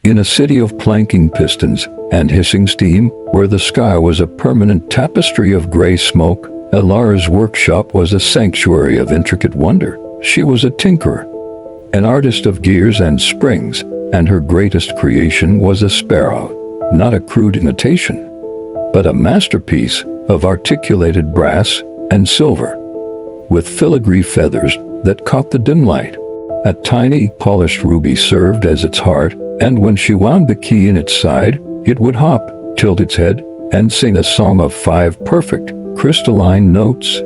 In a city of planking pistons and hissing steam, where the sky was a permanent tapestry of gray smoke, Elara's workshop was a sanctuary of intricate wonder. She was a tinkerer, an artist of gears and springs, and her greatest creation was a sparrow, not a crude imitation, but a masterpiece of articulated brass and silver, with filigree feathers that caught the dim light. A tiny, polished ruby served as its heart, and when she wound the key in its side, it would hop, tilt its head, and sing a song of 5 perfect, crystalline notes.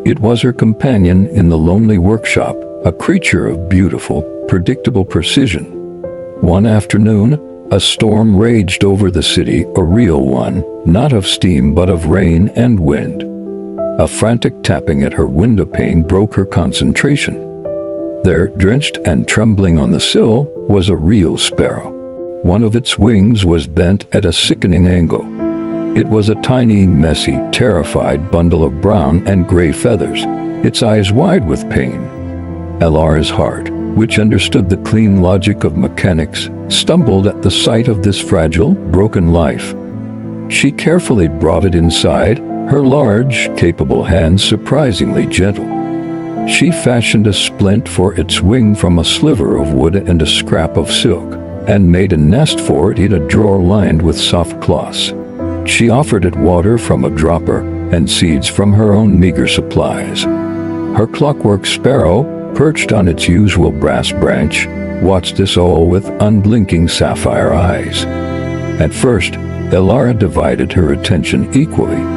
It was her companion in the lonely workshop, a creature of beautiful, predictable precision. One afternoon, a storm raged over the city, a real one, not of steam but of rain and wind. A frantic tapping at her window pane broke her concentration. There, drenched and trembling on the sill, was a real sparrow. One of its wings was bent at a sickening angle. It was a tiny, messy, terrified bundle of brown and gray feathers, its eyes wide with pain. Elara's heart, which understood the clean logic of mechanics, stumbled at the sight of this fragile, broken life. She carefully brought it inside, her large, capable hands surprisingly gentle. She fashioned a splint for its wing from a sliver of wood and a scrap of silk, and made a nest for it in a drawer lined with soft cloths. She offered it water from a dropper and seeds from her own meager supplies. Her Clockwork Sparrow, perched on its usual brass branch, watched this all with unblinking sapphire eyes. At first, Elara divided her attention equally.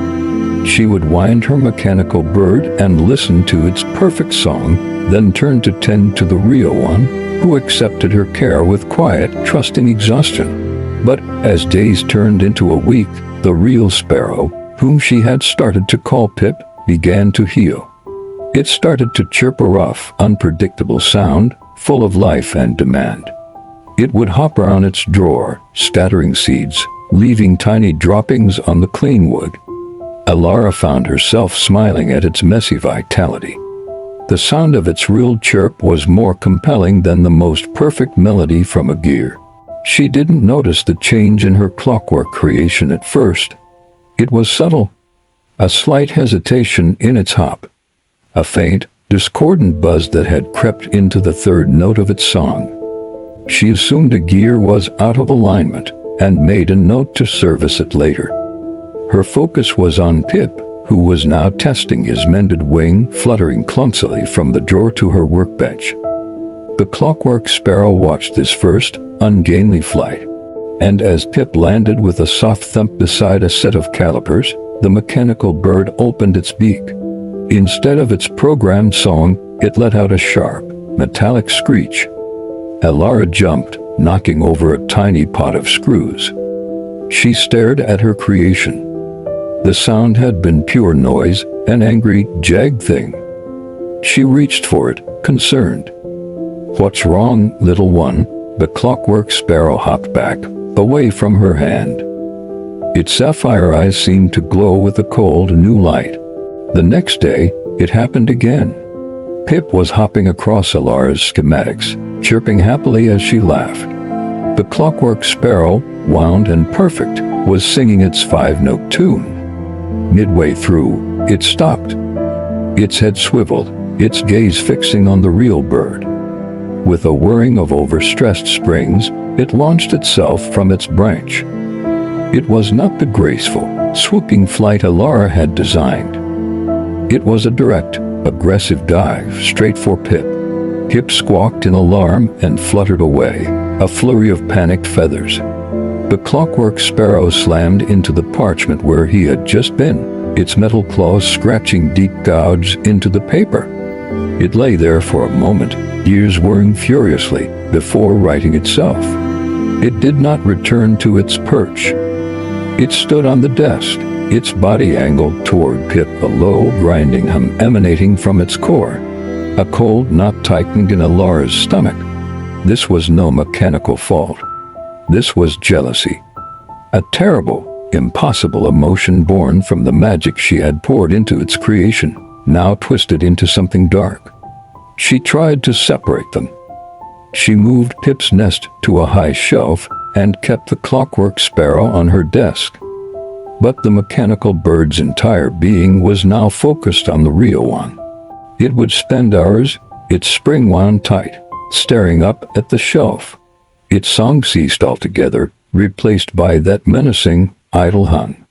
She would wind her mechanical bird and listen to its perfect song, then turn to tend to the real one, who accepted her care with quiet, trusting exhaustion. But as days turned into a week, the real sparrow, whom she had started to call Pip, began to heal. It started to chirp a rough, unpredictable sound, full of life and demand. It would hop around its drawer, scattering seeds, leaving tiny droppings on the clean wood. Elara found herself smiling at its messy vitality. The sound of its real chirp was more compelling than the most perfect melody from a gear. She didn't notice the change in her clockwork creation at first. It was subtle, a slight hesitation in its hop, a faint, discordant buzz that had crept into the third note of its song. She assumed a gear was out of alignment and made a note to service it later. Her focus was on Pip, who was now testing his mended wing, fluttering clumsily from the drawer to her workbench. The Clockwork Sparrow watched this first, ungainly flight, and as Pip landed with a soft thump beside a set of calipers, the mechanical bird opened its beak. Instead of its programmed song, it let out a sharp, metallic screech. Elara jumped, knocking over a tiny pot of screws. She stared at her creation. The sound had been pure noise, an angry, jagged thing. She reached for it, concerned. "What's wrong, little one?" The Clockwork Sparrow hopped back, away from her hand. Its sapphire eyes seemed to glow with a cold, new light. The next day, it happened again. Pip was hopping across Elara's schematics, chirping happily as she laughed. The Clockwork Sparrow, wound and perfect, was singing its 5-note tune. Midway through, it stopped. Its head swiveled, its gaze fixing on the real bird. With a whirring of overstressed springs, it launched itself from its branch. It was not the graceful, swooping flight Elara had designed. It was a direct, aggressive dive straight for Pip. Pip squawked in alarm and fluttered away, a flurry of panicked feathers. The Clockwork Sparrow slammed into the parchment where he had just been, its metal claws scratching deep gouges into the paper. It lay there for a moment, gears whirring furiously, before righting itself. It did not return to its perch. It stood on the desk, its body angled toward Pip, a low, grinding hum emanating from its core. A cold knot tightened in Elara's stomach. This was no mechanical fault. This was jealousy. A terrible, impossible emotion born from the magic she had poured into its creation, now twisted into something dark. She tried to separate them. She moved Pip's nest to a high shelf and kept the Clockwork Sparrow on her desk. But the mechanical bird's entire being was now focused on the real one. It would spend hours, its spring wound tight, staring up at the shelf. Its song ceased altogether, replaced by that menacing, idle hum.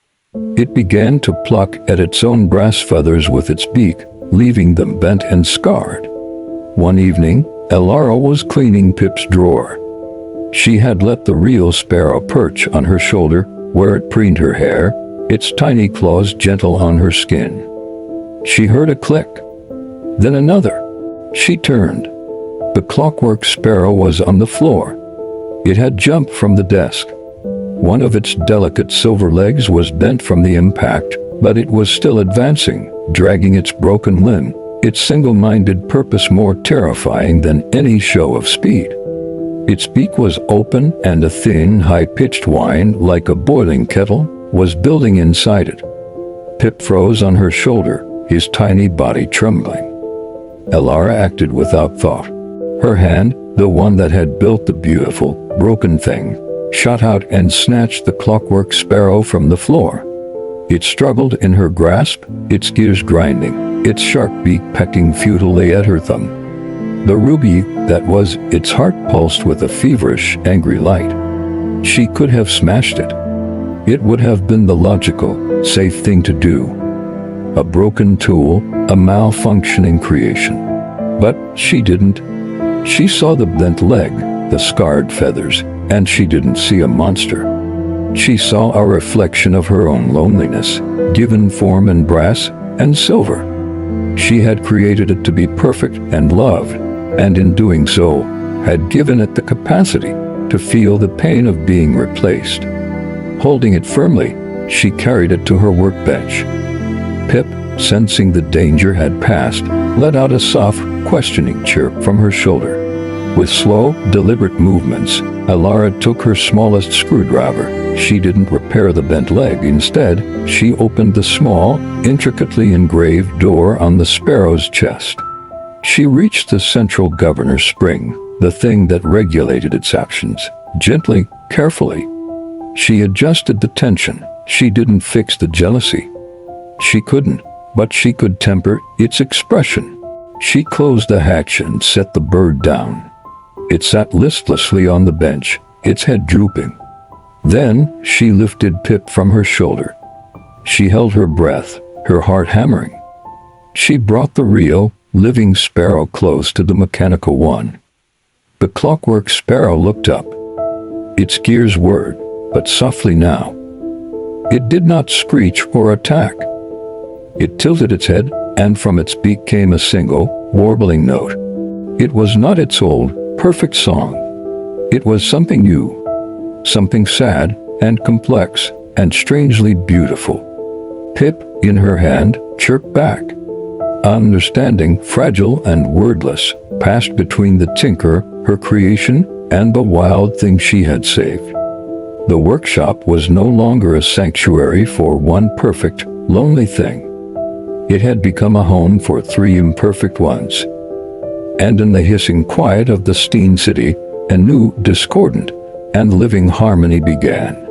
It began to pluck at its own brass feathers with its beak, leaving them bent and scarred. One evening, Elara was cleaning Pip's drawer. She had let the real sparrow perch on her shoulder, where it preened her hair, its tiny claws gentle on her skin. She heard a click. Then another. She turned. The Clockwork Sparrow was on the floor. It had jumped from the desk. One of its delicate silver legs was bent from the impact, but it was still advancing, dragging its broken limb, its single-minded purpose more terrifying than any show of speed. Its beak was open, and a thin, high-pitched whine, like a boiling kettle, was building inside it. Pip froze on her shoulder, his tiny body trembling. Elara acted without thought. Her hand, the one that had built the beautiful, broken thing, shot out and snatched the Clockwork Sparrow from the floor. It struggled in her grasp, its gears grinding, its sharp beak pecking futilely at her thumb. The ruby that was its heart pulsed with a feverish, angry light. She could have smashed it. It would have been the logical, safe thing to do. A broken tool, a malfunctioning creation. But she didn't. She saw the bent leg, the scarred feathers, and she didn't see a monster. She saw a reflection of her own loneliness, given form in brass and silver. She had created it to be perfect and loved, and in doing so, had given it the capacity to feel the pain of being replaced. Holding it firmly, she carried it to her workbench. Pip, sensing the danger had passed, let out a soft, questioning chirp from her shoulder. With slow, deliberate movements, Elara took her smallest screwdriver. She didn't repair the bent leg. Instead, she opened the small, intricately engraved door on the sparrow's chest. She reached the central governor spring, the thing that regulated its actions, gently, carefully. She adjusted the tension. She didn't fix the jealousy. She couldn't, but she could temper its expression. She closed the hatch and set the bird down. It sat listlessly on the bench, its head drooping. Then she lifted Pip from her shoulder. She held her breath, her heart hammering. She brought the real, living sparrow close to the mechanical one. The Clockwork Sparrow looked up. Its gears whirred, but softly now. It did not screech or attack. It tilted its head, and from its beak came a single, warbling note. It was not its old, perfect song. It was something new, something sad and complex and strangely beautiful. Pip, in her hand, chirped back. Understanding, fragile and wordless, passed between the tinker, her creation, and the wild thing she had saved. The workshop was no longer a sanctuary for one perfect, lonely thing. It had become a home for three imperfect ones. And in the hissing quiet of the Steam City, a new, discordant, and living harmony began.